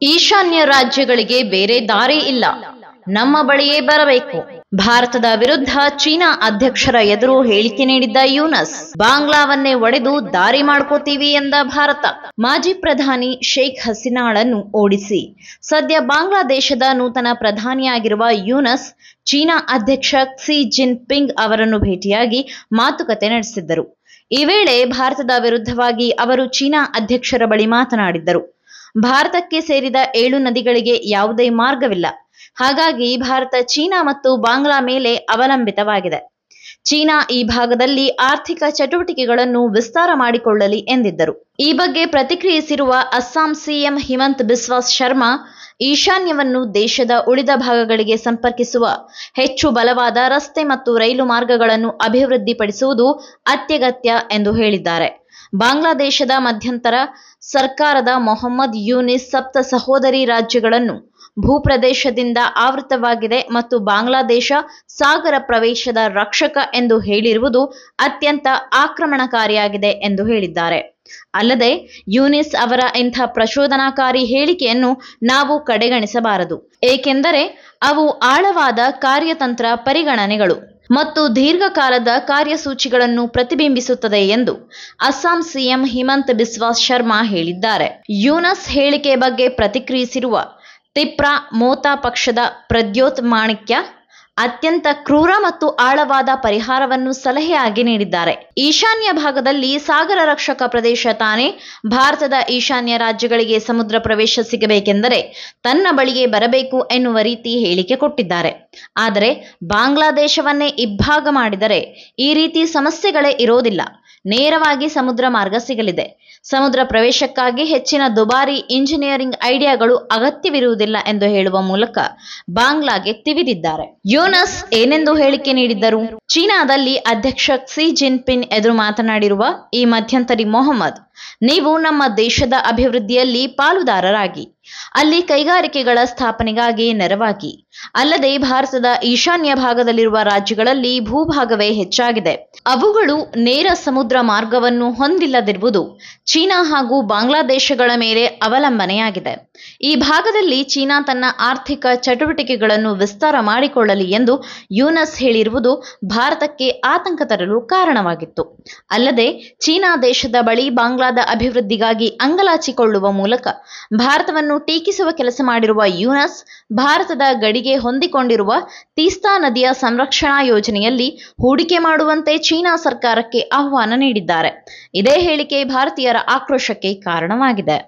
ಈಶಾನ್ಯ ರಾಜ್ಯಗಳಿಗೆ ಬೇರೆ ದಾರಿ ಇಲ್ಲ, ನಮ್ಮ ಬಳಿಯೇ ಬರಬೇಕು. ಭಾರತದ ವಿರುದ್ಧ ಚೀನಾ ಅಧ್ಯಕ್ಷರ ಎದುರು ಹೇಳಿಕೆ ನೀಡಿದ್ದ ಯೂನಸ್, ಬಾಂಗ್ಲಾವನ್ನೇ ಒಡೆದು ದಾರಿ ಮಾಡ್ಕೋತೀವಿ ಎಂದ ಭಾರತ. ಮಾಜಿ ಪ್ರಧಾನಿ ಶೇಖ್ ಹಸೀನಾಳನ್ನು ಓಡಿಸಿ ಸದ್ಯ ಬಾಂಗ್ಲಾದೇಶದ ನೂತನ ಪ್ರಧಾನಿಯಾಗಿರುವ ಯೂನಸ್ ಚೀನಾ ಅಧ್ಯಕ್ಷ ಕ್ಸಿ ಜಿನ್ಪಿಂಗ್ ಅವರನ್ನು ಭೇಟಿಯಾಗಿ ಮಾತುಕತೆ ನಡೆಸಿದ್ದರು. ಈ ವೇಳೆ ಭಾರತದ ವಿರುದ್ಧವಾಗಿ ಅವರು ಚೀನಾ ಅಧ್ಯಕ್ಷರ ಬಳಿ ಮಾತನಾಡಿದ್ದರು. ಭಾರತಕ್ಕೆ ಸೇರಿದ 7 ನದಿಗಳಿಗೆ ಯಾವುದೇ ಮಾರ್ಗವಿಲ್ಲ. ಹಾಗಾಗಿ ಭಾರತ ಚೀನಾ ಮತ್ತು ಬಾಂಗ್ಲಾ ಮೇಲೆ ಅವಲಂಬಿತವಾಗಿದೆ. ಚೀನಾ ಈ ಭಾಗದಲ್ಲಿ ಆರ್ಥಿಕ ಚಟುವಟಿಕೆಗಳನ್ನು ವಿಸ್ತಾರ ಮಾಡಿಕೊಳ್ಳಲಿ ಎಂದಿದ್ದರು. ಈ ಬಗ್ಗೆ ಪ್ರತಿಕ್ರಿಯಿಸಿರುವ ಅಸ್ಸಾಂ ಸಿಎಂ ಹಿಮಂತ ಬಿಸ್ವಾ ಶರ್ಮಾ, ಈಶಾನ್ಯವನ್ನು ದೇಶದ ಉಳಿದ ಭಾಗಗಳಿಗೆ ಸಂಪರ್ಕಿಸುವ ಹೆಚ್ಚು ಬಲವಾದ ರಸ್ತೆ ಮತ್ತು ರೈಲು ಮಾರ್ಗಗಳನ್ನು ಅಭಿವೃದ್ಧಿಪಡಿಸುವುದು ಅತ್ಯಗತ್ಯ ಎಂದು ಹೇಳಿದ್ದಾರೆ. ಬಾಂಗ್ಲಾದೇಶದ ಮಧ್ಯಂತರ ಸರ್ಕಾರದ ಮೊಹಮ್ಮದ್ ಯೂನಿಸ್ ಸಪ್ತ ಸಹೋದರಿ ರಾಜ್ಯಗಳನ್ನು ಭೂಪ್ರದೇಶದಿಂದ ಆವೃತವಾಗಿದೆ ಮತ್ತು ಬಾಂಗ್ಲಾದೇಶ ಸಾಗರ ಪ್ರವೇಶದ ರಕ್ಷಕ ಎಂದು ಹೇಳಿರುವುದು ಅತ್ಯಂತ ಆಕ್ರಮಣಕಾರಿಯಾಗಿದೆ ಎಂದು ಹೇಳಿದ್ದಾರೆ. ಅಲ್ಲದೆ ಯೂನಿಸ್ ಅವರ ಇಂಥ ಪ್ರಚೋದನಾಕಾರಿ ಹೇಳಿಕೆಯನ್ನು ನಾವು ಕಡೆಗಣಿಸಬಾರದು, ಏಕೆಂದರೆ ಅವು ಆಳವಾದ ಕಾರ್ಯತಂತ್ರ ಪರಿಗಣನೆಗಳು ಮತ್ತು ದೀರ್ಘಕಾಲದ ಕಾರ್ಯಸೂಚಿಗಳನ್ನು ಪ್ರತಿಬಿಂಬಿಸುತ್ತದೆ ಎಂದು ಅಸ್ಸಾಂ ಸಿಎಂ ಹಿಮಂತ ಬಿಸ್ವಾ ಶರ್ಮಾ ಹೇಳಿದ್ದಾರೆ. ಯೂನಸ್ ಹೇಳಿಕೆ ಬಗ್ಗೆ ಪ್ರತಿಕ್ರಿಯಿಸಿರುವ ತಿಪ್ರಾ ಮೋತಾ ಪಕ್ಷದ ಪ್ರದ್ಯೋತ್ ಮಾಣಿಕ್ಯ, ಅತ್ಯಂತ ಕ್ರೂರ ಮತ್ತು ಆಳವಾದ ಪರಿಹಾರವನ್ನು ಸಲಹೆಯಾಗಿ ನೀಡಿದ್ದಾರೆ. ಈಶಾನ್ಯ ಭಾಗದಲ್ಲಿ ಸಾಗರ ರಕ್ಷಕ ಪ್ರದೇಶ ತಾನೇ. ಭಾರತದ ಈಶಾನ್ಯ ರಾಜ್ಯಗಳಿಗೆ ಸಮುದ್ರ ಪ್ರವೇಶ ಸಿಗಬೇಕೆಂದರೆ ತನ್ನ ಬಳಿಗೆ ಬರಬೇಕು ಎನ್ನುವ ರೀತಿ ಹೇಳಿಕೆ ಕೊಟ್ಟಿದ್ದಾರೆ. ಆದರೆ ಬಾಂಗ್ಲಾದೇಶವನ್ನೇ ಇಬ್ಬಾಗ ಮಾಡಿದರೆ ಈ ರೀತಿ ಸಮಸ್ಯೆಗಳೇ ಇರೋದಿಲ್ಲ. ನೇರವಾಗಿ ಸಮುದ್ರ ಮಾರ್ಗ ಸಿಗಲಿದೆ. ಸಮುದ್ರ ಪ್ರವೇಶಕ್ಕಾಗಿ ಹೆಚ್ಚಿನ ದುಬಾರಿ ಇಂಜಿನಿಯರಿಂಗ್ ಐಡಿಯಾಗಳು ಅಗತ್ಯವಿರುವುದಿಲ್ಲ ಎಂದು ಹೇಳುವ ಮೂಲಕ ಬಾಂಗ್ಲಾಗೆ ತಿವಿದಿದ್ದಾರೆ. ಯೂನಸ್ ಏನೆಂದು ಹೇಳಿಕೆ ನೀಡಿದ್ದರು? ಚೀನಾದಲ್ಲಿ ಅಧ್ಯಕ್ಷ ಕ್ಸಿ ಜಿನ್ಪಿಂಗ್ ಎದುರು ಮಾತನಾಡಿರುವ ಈ ಮಧ್ಯಂತರಿ ಮೊಹಮ್ಮದ್, ನೀವು ನಮ್ಮ ದೇಶದ ಅಭಿವೃದ್ಧಿಯಲ್ಲಿ ಪಾಲುದಾರರಾಗಿ, ಅಲ್ಲಿ ಕೈಗಾರಿಕೆಗಳ ಸ್ಥಾಪನೆಗಾಗಿ ನೆರವಾಗಿ, ಅಲ್ಲದೆ ಭಾರತದ ಈಶಾನ್ಯ ಭಾಗದಲ್ಲಿರುವ ರಾಜ್ಯಗಳಲ್ಲಿ ಭೂಭಾಗವೇ ಹೆಚ್ಚಾಗಿದೆ. ಅವುಗಳು ನೇರ ಸಮುದ್ರ ಮಾರ್ಗವನ್ನು ಹೊಂದಿಲ್ಲದಿರುವುದು ಚೀನಾ ಹಾಗೂ ಬಾಂಗ್ಲಾದೇಶಗಳ ಮೇಲೆ ಅವಲಂಬನೆಯಾಗಿದೆ. ಈ ಭಾಗದಲ್ಲಿ ಚೀನಾ ತನ್ನ ಆರ್ಥಿಕ ಚಟುವಟಿಕೆಗಳನ್ನು ವಿಸ್ತಾರ ಮಾಡಿಕೊಳ್ಳಲಿ ಎಂದು ಯೂನಸ್ ಹೇಳಿರುವುದು ಭಾರತಕ್ಕೆ ಆತಂಕ ತರಲು ಕಾರಣವಾಗಿತ್ತು. ಅಲ್ಲದೆ ಚೀನಾ ದೇಶದ ಬಳಿ ಬಾಂಗ್ಲಾದ ಅಭಿವೃದ್ಧಿಗಾಗಿ ಅಂಗಲಾಚಿಕೊಳ್ಳುವ ಮೂಲಕ ಭಾರತವನ್ನು ಟೀಕಿಸುವ ಕೆಲಸ ಮಾಡಿರುವ ಯೂನಸ್, ಭಾರತದ ಗಡಿಗೆ ಹೊಂದಿಕೊಂಡಿರುವ ತೀಸ್ತಾ ನದಿಯ ಸಂರಕ್ಷಣಾ ಯೋಜನೆಯಲ್ಲಿ ಹೂಡಿಕೆ ಮಾಡುವಂತೆ ಚೀನಾ ಸರ್ಕಾರಕ್ಕೆ ಆಹ್ವಾನ ನೀಡಿದ್ದಾರೆ. ಇದೇ ಹೇಳಿಕೆ ಭಾರತೀಯರ ಆಕ್ರೋಶಕ್ಕೆ ಕಾರಣವಾಗಿದೆ.